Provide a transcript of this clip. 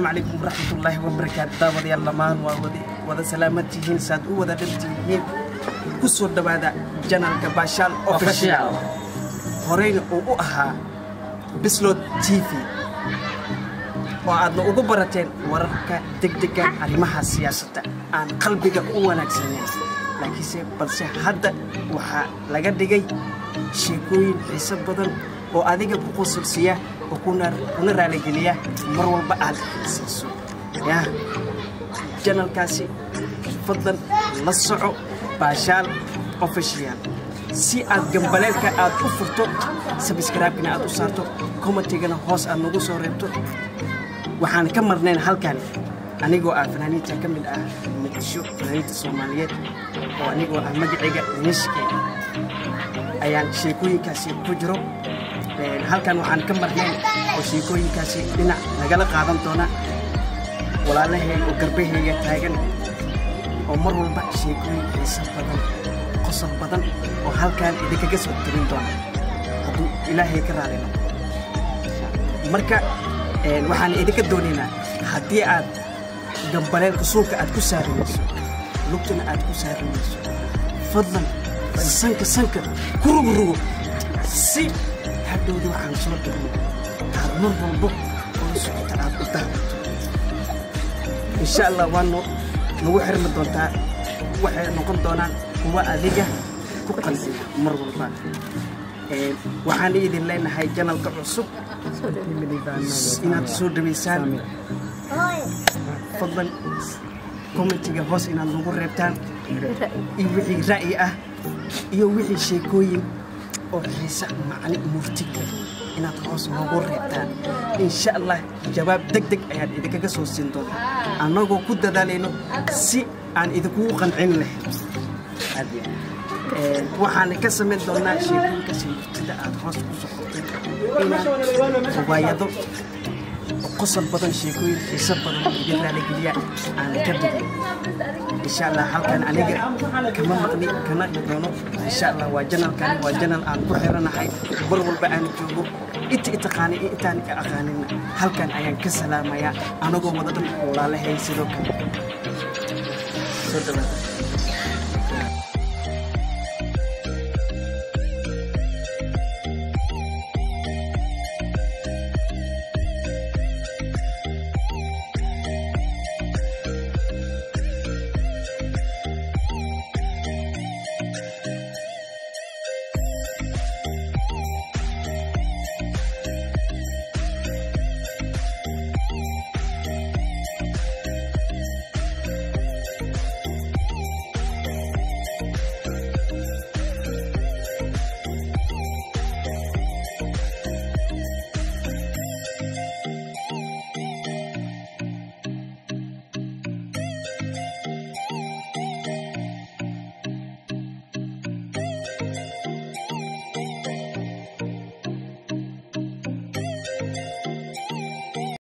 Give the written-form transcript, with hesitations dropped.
عليكم ورحمة الله وبركاته. دابا ديال لامان ودا سلامتيين ساد ودا دمتيين كسر دبادا جنال كباشال اوفيشال هورين او اها بسلو تي في وعدنا ugu barateen wararka degdega arrimaha siyaasadda aan qalbiga u wanaagsaneyn laakiinse balse hadda waxa laga dhigay sheekooyin xiiso badan oo adiga ku qosolsiya oo kuna raali geliya mar walba aad siiso ya channelkaasi fadlan la soco baashaal official si aad gambaleelka aad u furto subscribe-na aad u saarto comment-gana hoos aad nagu soo reebto waxaan ka marnayn halkan anigoo ah fanaaniinta ka mid ah muqdisho fanaaniinta Soomaaliyeed oo anigoo ah magacayga Nishke ayaan sheekooyinkaasi ku jiro halkan waxaan ka marnayn oo sheekooyinkaasi dhinac nagala qaadan doona walaalahay oo garbahayga taagan oo mar walba sheekooyin xiiso badan qosol badan oo halkan idinkaga soo tirin doona hadduu ilaahay ka raali noqdo marka waxaan idinka doonaynaa haddii aad gambaleelka suulka aad ku saarinayso lugtana aad ku saarinayso fadlan sanka ku rugo si hadhowda waxaan soo dirnay aad mar walbo oo socota aad u daawato insha allah waan nagu xirmi doontaa waxay noqon doonaan kuwa adiga ku qalbiga mar walba waxaan idin leenahay janalka cusub inaad soo dhaweysaan fadlan commentiga hoos inaad nagu reebtaan iyo wixii ra'yi ah iyo wixii sheekooyin oo xiisa macni murtiga inaad hoos nagu reebtaan insha allah jawaab degdeg ayaan idinkaga soo siin doonaa annagoo ku dadaalayno si aan idinkugu qancin lahayn waxaan ka sameyn doonaa sheekooyinka murtida aad hoos ku soo qortay inaad riwaayado qosol badan sheekooyin xiiso badan idin raali geliya aan ka dhigay insha allah halkan aniga kama maqni kana doono insha allah waa janalkan waa janal aan ku xiranahay mar walba aan joogo inta taqaani intaan ka aqaanin halkan ayaan ka salaamayaa anagoo wada dhan walaalahay sidoo kale soo dhawaada